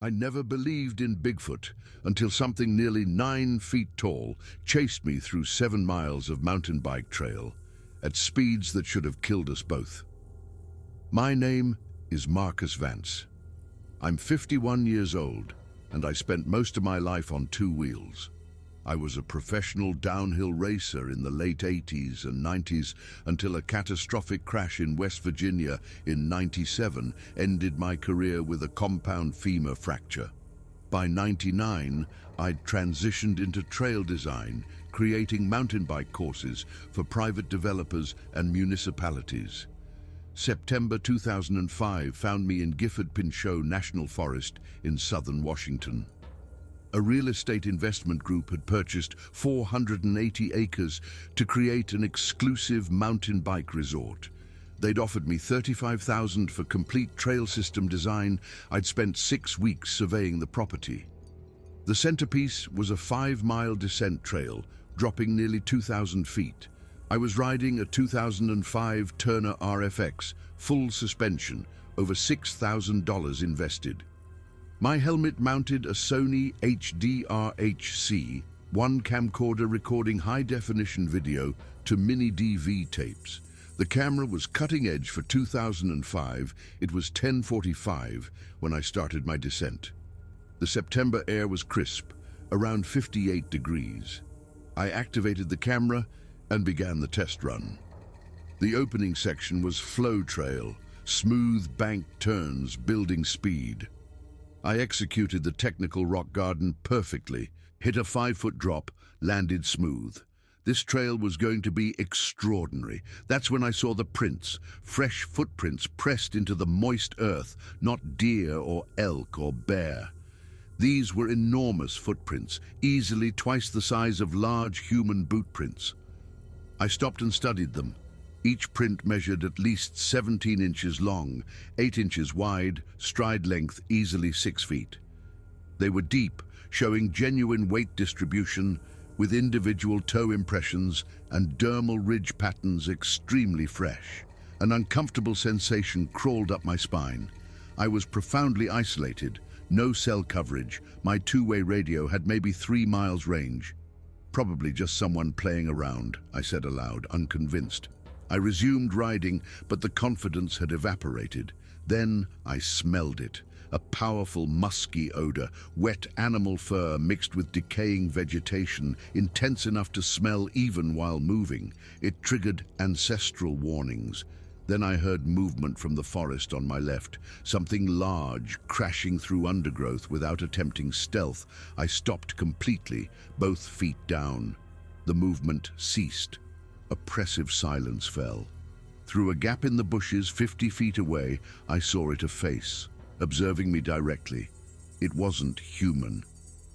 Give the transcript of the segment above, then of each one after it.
I never believed in Bigfoot until something nearly 9 feet tall chased me through 7 miles of mountain bike trail at speeds that should have killed us both. My name is Marcus Vance. I'm 51 years old, and I spent most of my life on 2 wheels. I was a professional downhill racer in the late 80s and 90s until a catastrophic crash in West Virginia in '97 ended my career with a compound femur fracture. By '99, I'd transitioned into trail design, creating mountain bike courses for private developers and municipalities. September 2005 found me in Gifford-Pinchot National Forest in southern Washington. A real estate investment group had purchased 480 acres to create an exclusive mountain bike resort. They'd offered me $35,000 for complete trail system design. I'd spent 6 weeks surveying the property. The centerpiece was a 5-mile descent trail, dropping nearly 2,000 feet. I was riding a 2005 Turner RFX, full suspension, over $6,000 invested. My helmet mounted a Sony HDR-HC, 1 camcorder recording high-definition video to mini DV tapes. The camera was cutting edge for 2005. It was 10:45 when I started my descent. The September air was crisp, around 58 degrees. I activated the camera and began the test run. The opening section was flow trail, smooth banked turns building speed. I executed the technical rock garden perfectly, hit a 5-foot drop, landed smooth. This trail was going to be extraordinary. That's when I saw the prints, fresh footprints pressed into the moist earth, not deer or elk or bear. These were enormous footprints, easily twice the size of large human boot prints. I stopped and studied them. Each print measured at least 17 inches long, 8 inches wide, stride length easily 6 feet. They were deep, showing genuine weight distribution, with individual toe impressions and dermal ridge patterns extremely fresh. An uncomfortable sensation crawled up my spine. I was profoundly isolated, no cell coverage. My 2-way radio had maybe 3 miles range. Probably just someone playing around, I said aloud, unconvinced. I resumed riding, but the confidence had evaporated. Then I smelled it. A powerful, musky odor, wet animal fur mixed with decaying vegetation, intense enough to smell even while moving. It triggered ancestral warnings. Then I heard movement from the forest on my left, something large, crashing through undergrowth without attempting stealth. I stopped completely, both feet down. The movement ceased. Oppressive silence fell. Through a gap in the bushes 50 feet away, I saw it a face, observing me directly. It wasn't human.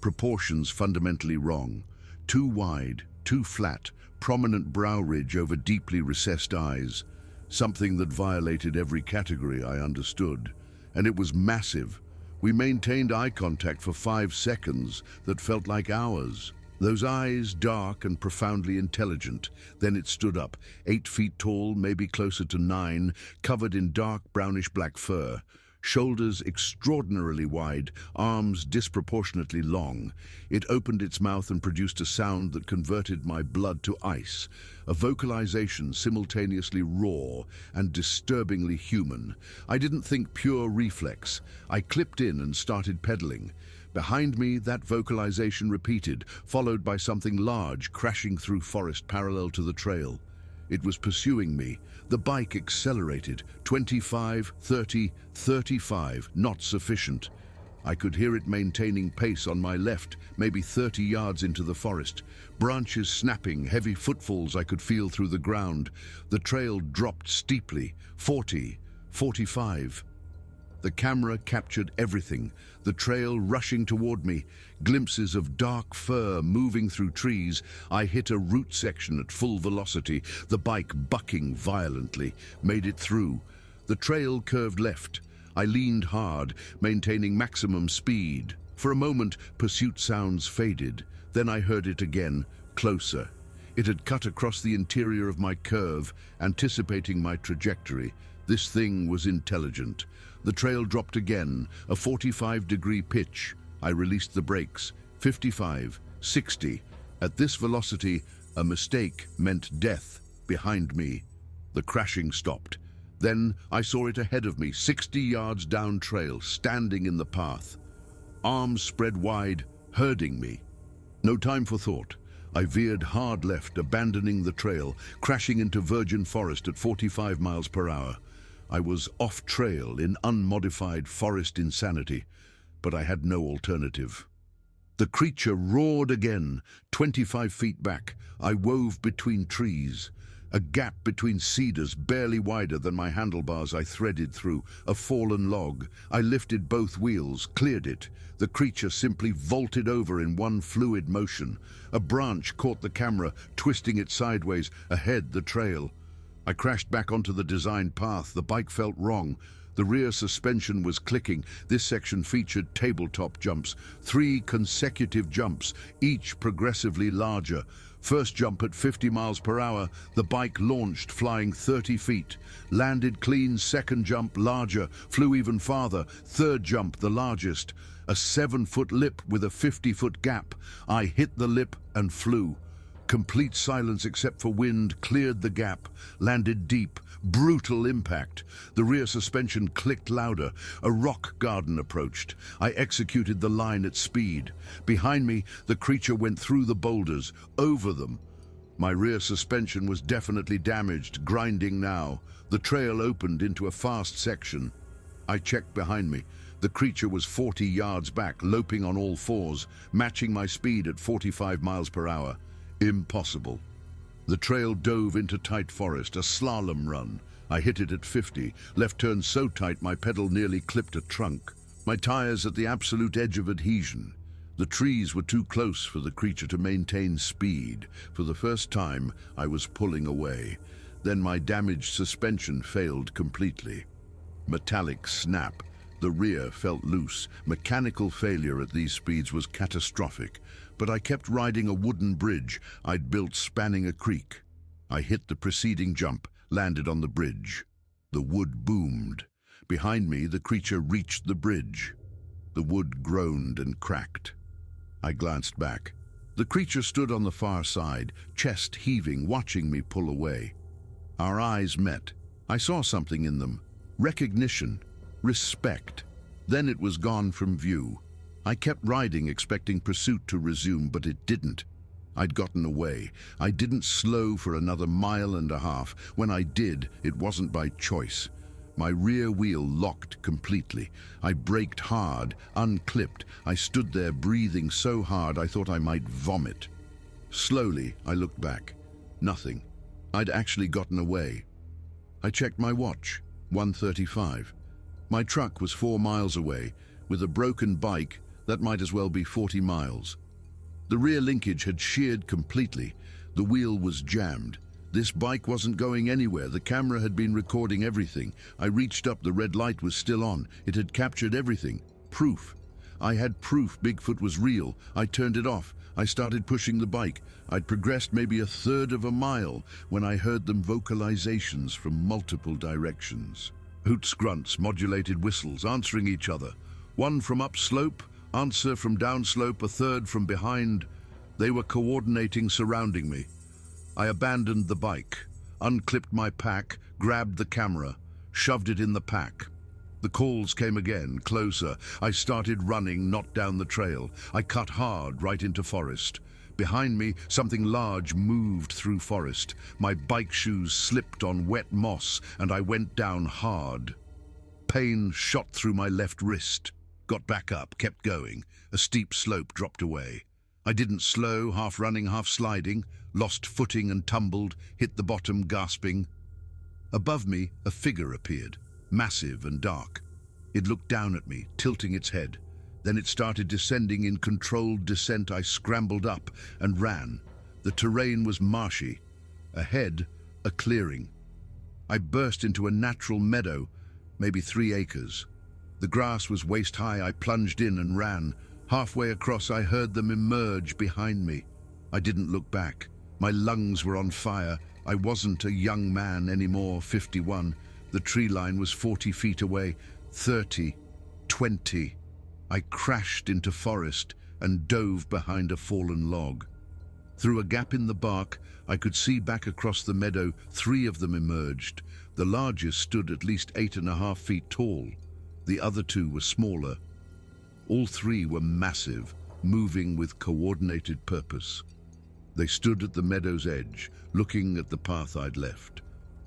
Proportions fundamentally wrong. Too wide, too flat, prominent brow ridge over deeply recessed eyes. Something that violated every category I understood. And it was massive. We maintained eye contact for 5 seconds that felt like hours. Those eyes, dark and profoundly intelligent. Then it stood up, 8 feet tall, maybe closer to 9, covered in dark brownish-black fur. Shoulders extraordinarily wide, arms disproportionately long. It opened its mouth and produced a sound that converted my blood to ice, a vocalization simultaneously raw and disturbingly human. I didn't think pure reflex. I clipped in and started pedaling. Behind me, that vocalization repeated, followed by something large crashing through forest parallel to the trail. It was pursuing me. The bike accelerated, 25, 30, 35, not sufficient. I could hear it maintaining pace on my left, maybe 30 yards into the forest. Branches snapping, heavy footfalls I could feel through the ground. The trail dropped steeply, 40, 45. The camera captured everything, the trail rushing toward me, glimpses of dark fur moving through trees. I hit a root section at full velocity, the bike bucking violently, made it through. The trail curved left. I leaned hard, maintaining maximum speed. For a moment, pursuit sounds faded. Then I heard it again, closer. It had cut across the interior of my curve, anticipating my trajectory. This thing was intelligent. The trail dropped again, a 45-degree pitch. I released the brakes. 55, 60. At this velocity, a mistake meant death. Behind me, the crashing stopped. Then I saw it ahead of me, 60 yards down trail, standing in the path. Arms spread wide, herding me. No time for thought. I veered hard left, abandoning the trail, crashing into virgin forest at 45 miles per hour. I was off trail in unmodified forest insanity, but I had no alternative. The creature roared again, 25 feet back. I wove between trees. A gap between cedars barely wider than my handlebars I threaded through, a fallen log. I lifted both wheels, cleared it. The creature simply vaulted over in one fluid motion. A branch caught the camera, twisting it sideways, ahead the trail. I crashed back onto the designed path. The bike felt wrong. The rear suspension was clicking. This section featured tabletop jumps, 3 consecutive jumps, each progressively larger. First jump at 50 miles per hour, the bike launched, flying 30 feet. Landed clean, second jump larger, flew even farther. Third jump, the largest, a 7-foot lip with a 50-foot gap. I hit the lip and flew. Complete silence except for wind cleared the gap, landed deep, brutal impact. The rear suspension clicked louder. A rock garden approached. I executed the line at speed. Behind me, the creature went through the boulders, over them. My rear suspension was definitely damaged, grinding now. The trail opened into a fast section. I checked behind me. The creature was 40 yards back, loping on all fours, matching my speed at 45 miles per hour. Impossible. The trail dove into tight forest, a slalom run. I hit it at 50, left turn so tight my pedal nearly clipped a trunk. My tires at the absolute edge of adhesion. The trees were too close for the creature to maintain speed. For the first time, I was pulling away. Then my damaged suspension failed completely. Metallic snap. The rear felt loose. Mechanical failure at these speeds was catastrophic. But I kept riding a wooden bridge I'd built spanning a creek. I hit the preceding jump, landed on the bridge. The wood boomed. Behind me, the creature reached the bridge. The wood groaned and cracked. I glanced back. The creature stood on the far side, chest heaving, watching me pull away. Our eyes met. I saw something in them. Recognition. Respect. Then it was gone from view. I kept riding, expecting pursuit to resume, but it didn't. I'd gotten away. I didn't slow for another mile and a half. When I did, it wasn't by choice. My rear wheel locked completely. I braked hard, unclipped. I stood there breathing so hard I thought I might vomit. Slowly, I looked back. Nothing. I'd actually gotten away. I checked my watch. 1:35. My truck was 4 miles away. With a broken bike, that might as well be 40 miles. The rear linkage had sheared completely. The wheel was jammed. This bike wasn't going anywhere. The camera had been recording everything. I reached up, the red light was still on. It had captured everything. Proof. I had proof Bigfoot was real. I turned it off. I started pushing the bike. I'd progressed maybe 1/3 of a mile when I heard them vocalizations from multiple directions. Hoots, grunts, modulated whistles, answering each other. One from upslope, answer from downslope, a third from behind. They were coordinating, surrounding me. I abandoned the bike, unclipped my pack, grabbed the camera, shoved it in the pack. The calls came again, closer. I started running, not down the trail. I cut hard right into forest. Behind me, something large moved through forest. My bike shoes slipped on wet moss, and I went down hard. Pain shot through my left wrist. Got back up, kept going. A steep slope dropped away. I didn't slow, half running, half sliding, lost footing and tumbled, hit the bottom, gasping. Above me, a figure appeared, massive and dark. It looked down at me, tilting its head. Then it started descending in controlled descent. I scrambled up and ran. The terrain was marshy. Ahead, a clearing. I burst into a natural meadow, maybe 3 acres. The grass was waist-high. I plunged in and ran. Halfway across, I heard them emerge behind me. I didn't look back. My lungs were on fire. I wasn't a young man anymore, 51. The tree line was 40 feet away, 30, 20. I crashed into forest and dove behind a fallen log. Through a gap in the bark, I could see back across the meadow. 3 of them emerged. The largest stood at least 8.5 feet tall. The other 2 were smaller. All 3 were massive, moving with coordinated purpose. They stood at the meadow's edge, looking at the path I'd left.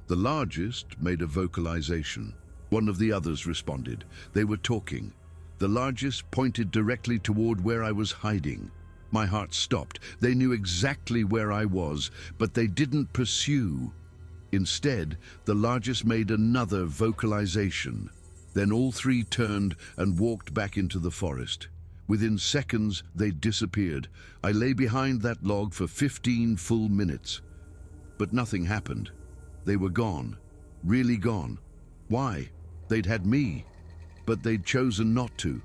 The largest made a vocalization. One of the others responded. They were talking. The largest pointed directly toward where I was hiding. My heart stopped. They knew exactly where I was, but they didn't pursue. Instead, the largest made another vocalization. Then all 3 turned and walked back into the forest. Within seconds, they disappeared. I lay behind that log for 15 full minutes. But nothing happened. They were gone. Really gone. Why? They'd had me. But they'd chosen not to.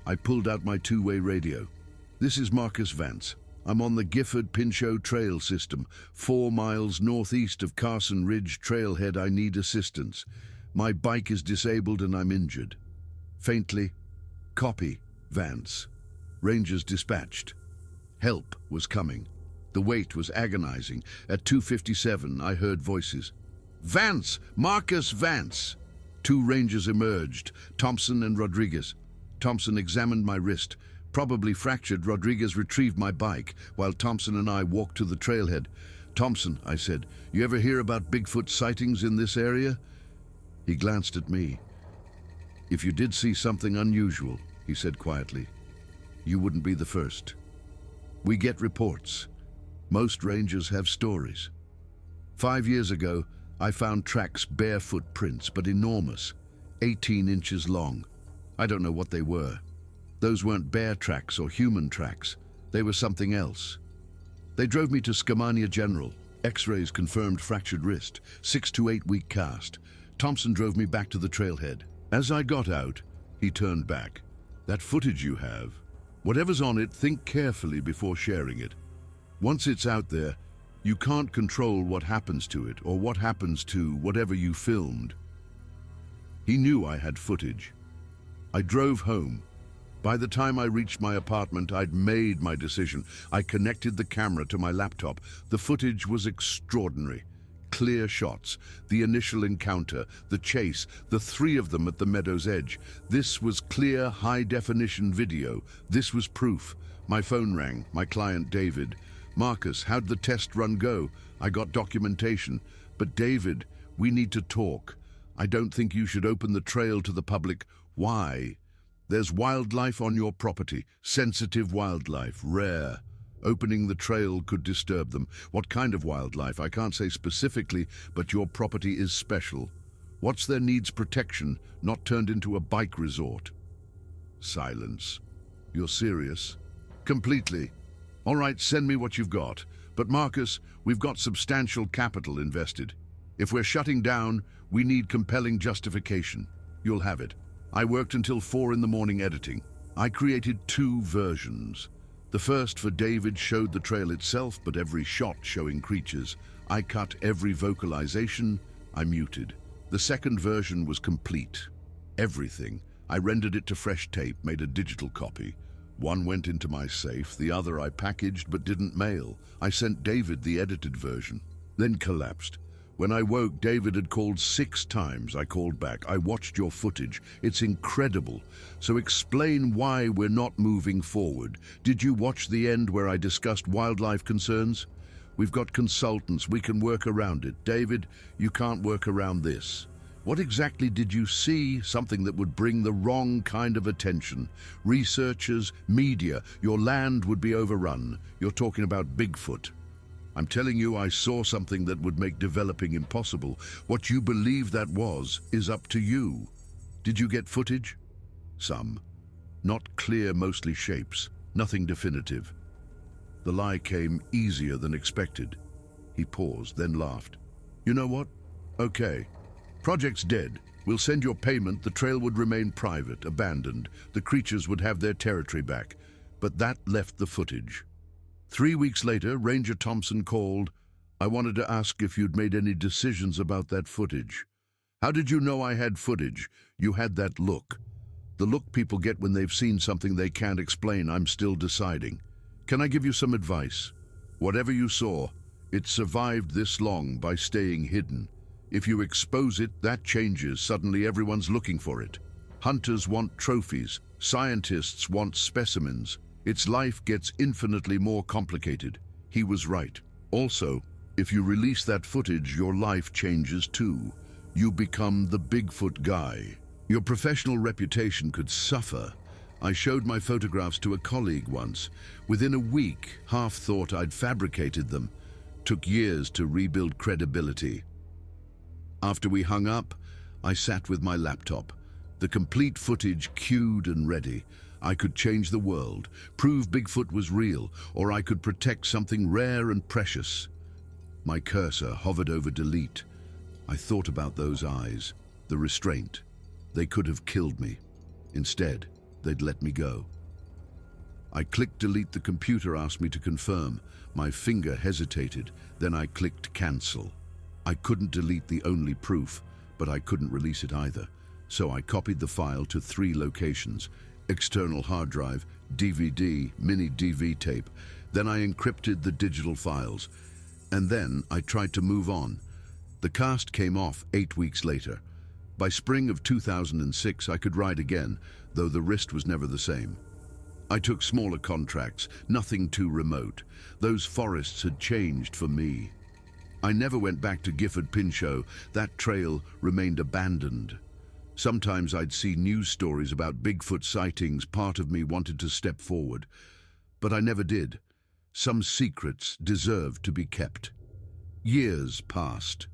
I pulled out my 2-way radio. This is Marcus Vance. I'm on the BIGFOOT Trail System, 4 miles northeast of Carson Ridge Trailhead. I need assistance. My bike is disabled and I'm injured. Faintly, copy, Vance. Rangers dispatched. Help was coming. The wait was agonizing. At 2:57, I heard voices. Vance! Marcus Vance! 2 Rangers emerged, Thompson and Rodriguez. Thompson examined my wrist. Probably fractured. Rodriguez retrieved my bike, while Thompson and I walked to the trailhead. Thompson, I said, you ever hear about Bigfoot sightings in this area? He glanced at me. If you did see something unusual, he said quietly, you wouldn't be the first. We get reports. Most rangers have stories. 5 years ago, I found tracks, barefoot prints, but enormous, 18 inches long. I don't know what they were. Those weren't bear tracks or human tracks. They were something else. They drove me to Skamania General. X-rays confirmed fractured wrist, 6 to 8 week cast. Thompson drove me back to the trailhead. As I got out, he turned back. That footage you have, whatever's on it, think carefully before sharing it. Once it's out there, you can't control what happens to it or what happens to whatever you filmed. He knew I had footage. I drove home. By the time I reached my apartment, I'd made my decision. I connected the camera to my laptop. The footage was extraordinary. Clear shots, the initial encounter, the chase, the 3 of them at the meadow's edge. This was clear, high-definition video. This was proof. My phone rang. My client, David. Marcus, how'd the test run go? I got documentation. But David, we need to talk. I don't think you should open the trail to the public. Why? There's wildlife on your property. Sensitive wildlife. Rare. Opening the trail could disturb them. What kind of wildlife? I can't say specifically, but your property is special. What's their needs protection, not turned into a bike resort? Silence. You're serious? Completely. All right, send me what you've got. But Marcus, we've got substantial capital invested. If we're shutting down, we need compelling justification. You'll have it. I worked until 4 in the morning editing. I created 2 versions. The first for David showed the trail itself, but every shot showing creatures. I cut every vocalization. I muted. The second version was complete. Everything. I rendered it to fresh tape, made a digital copy. One went into my safe, the other I packaged but didn't mail. I sent David the edited version, then collapsed. When I woke, David had called 6 times. I called back. I watched your footage. It's incredible. So explain why we're not moving forward. Did you watch the end where I discussed wildlife concerns? We've got consultants. We can work around it. David, you can't work around this. What exactly did you see? Something that would bring the wrong kind of attention. Researchers, media, your land would be overrun. You're talking about Bigfoot. I'm telling you, I saw something that would make developing impossible. What you believe that was is up to you. Did you get footage? Some. Not clear, mostly shapes. Nothing definitive. The lie came easier than expected. He paused, then laughed. You know what? Okay. Project's dead. We'll send your payment. The trail would remain private, abandoned. The creatures would have their territory back. But that left the footage. 3 weeks later, Ranger Thompson called. I wanted to ask if you'd made any decisions about that footage. How did you know I had footage? You had that look. The look people get when they've seen something they can't explain. I'm still deciding. Can I give you some advice? Whatever you saw, it survived this long by staying hidden. If you expose it, that changes. Suddenly everyone's looking for it. Hunters want trophies. Scientists want specimens. Its life gets infinitely more complicated. He was right. Also, if you release that footage, your life changes too. You become the Bigfoot guy. Your professional reputation could suffer. I showed my photographs to a colleague once. Within a week, half thought I'd fabricated them. Took years to rebuild credibility. After we hung up, I sat with my laptop. The complete footage queued and ready. I could change the world, prove Bigfoot was real, or I could protect something rare and precious. My cursor hovered over delete. I thought about those eyes, the restraint. They could have killed me. Instead, they'd let me go. I clicked delete. The computer asked me to confirm. My finger hesitated. Then I clicked cancel. I couldn't delete the only proof, but I couldn't release it either. So I copied the file to 3 locations: external hard drive, DVD, mini DV tape. Then I encrypted the digital files. And then I tried to move on. The cast came off 8 weeks later. By spring of 2006, I could ride again, though the wrist was never the same. I took smaller contracts, nothing too remote. Those forests had changed for me. I never went back to Gifford Pinchot. That trail remained abandoned. Sometimes I'd see news stories about Bigfoot sightings. Part of me wanted to step forward, but I never did. Some secrets deserved to be kept. Years passed.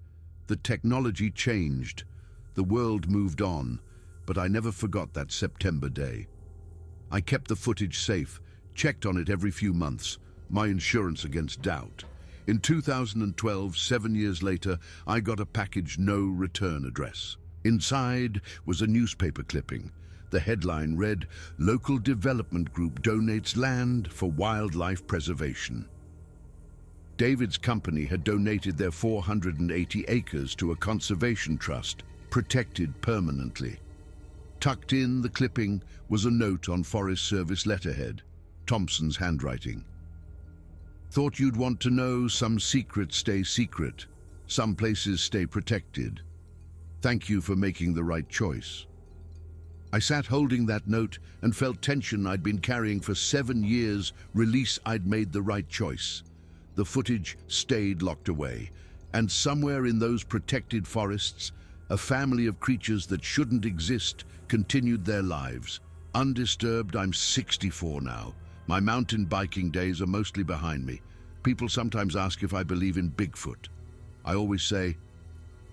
The technology changed. The world moved on, but I never forgot that September day. I kept the footage safe, checked on it every few months, my insurance against doubt. In 2012, 7 years later, I got a package, no return address. Inside was a newspaper clipping. The headline read, "Local Development Group donates land for wildlife preservation." David's company had donated their 480 acres to a conservation trust, protected permanently. Tucked in the clipping was a note on Forest Service letterhead, Thompson's handwriting. "Thought you'd want to know, some secrets stay secret. Some places stay protected. Thank you for making the right choice." I sat holding that note and felt tension I'd been carrying for 7 years. Release, I'd made the right choice. The footage stayed locked away, and somewhere in those protected forests, a family of creatures that shouldn't exist continued their lives. Undisturbed. I'm 64 now. My mountain biking days are mostly behind me. People sometimes ask if I believe in Bigfoot. I always say,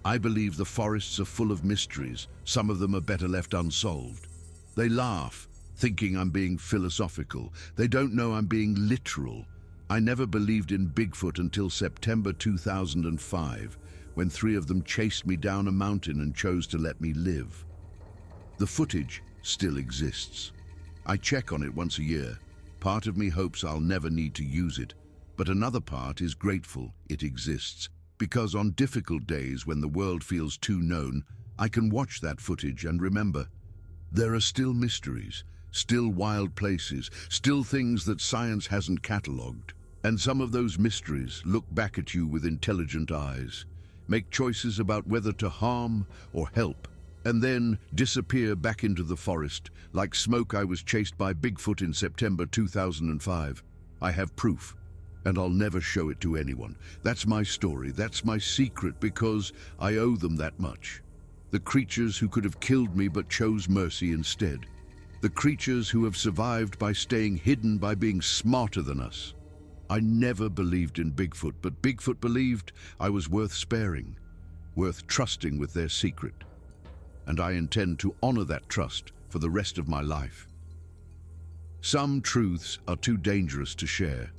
I believe the forests are full of mysteries. Some of them are better left unsolved. They laugh, thinking I'm being philosophical. They don't know I'm being literal. I never believed in Bigfoot until September 2005, when 3 of them chased me down a mountain and chose to let me live. The footage still exists. I check on it once a year. Part of me hopes I'll never need to use it, but another part is grateful it exists, because on difficult days when the world feels too known, I can watch that footage and remember, there are still mysteries, still wild places, still things that science hasn't catalogued. And some of those mysteries look back at you with intelligent eyes, make choices about whether to harm or help, and then disappear back into the forest. Like smoke, I was chased by Bigfoot in September 2005. I have proof, and I'll never show it to anyone. That's my story, that's my secret, because I owe them that much. The creatures who could have killed me but chose mercy instead. The creatures who have survived by staying hidden, by being smarter than us. I never believed in Bigfoot, but Bigfoot believed I was worth sparing, worth trusting with their secret. And I intend to honor that trust for the rest of my life. Some truths are too dangerous to share.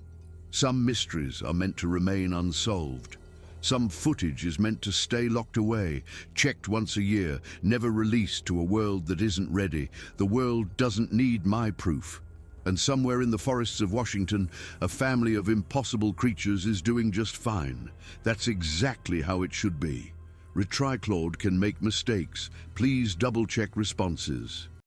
Some mysteries are meant to remain unsolved. Some footage is meant to stay locked away, checked once a year, never released to a world that isn't ready. The world doesn't need my proof. And somewhere in the forests of Washington, a family of impossible creatures is doing just fine. That's exactly how it should be. Retriclawed can make mistakes. Please double-check responses.